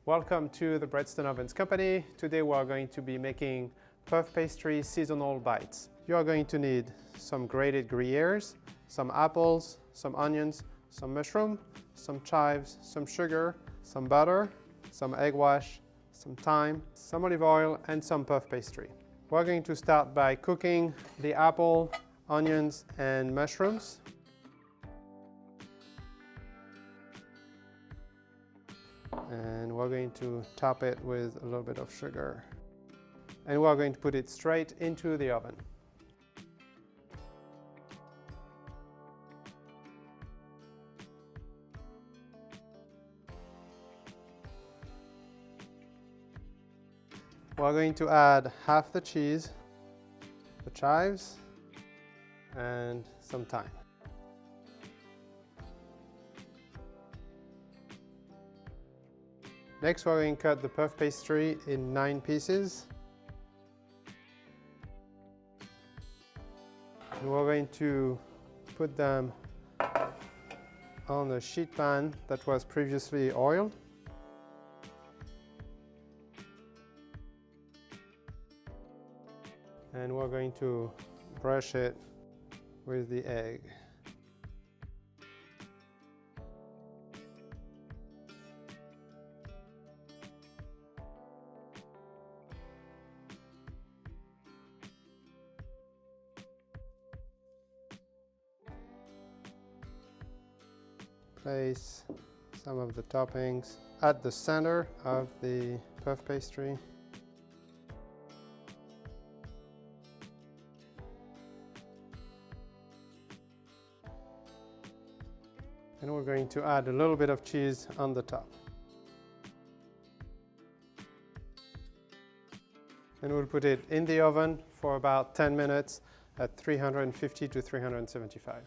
Welcome to the Breadstone Ovens Company. Today we are going to be making puff pastry seasonal bites. You are going to need some grated Gruyères, some apples, some onions, some mushroom, some chives, some sugar, some butter, some egg wash, some thyme, some olive oil, and some puff pastry. We're going to start by cooking the apple, onions, and mushrooms. And we're going to top it with a little bit of sugar. And we're going to put it straight into the oven. We're going to add half the cheese, the chives, and some thyme. Next, we're going to cut the puff pastry in 9 pieces. And we're going to put them on a sheet pan that was previously oiled. And we're going to brush it with the egg. Place some of the toppings at the center of the puff pastry. And we're going to add a little bit of cheese on the top. And we'll put it in the oven for about 10 minutes at 350 to 375.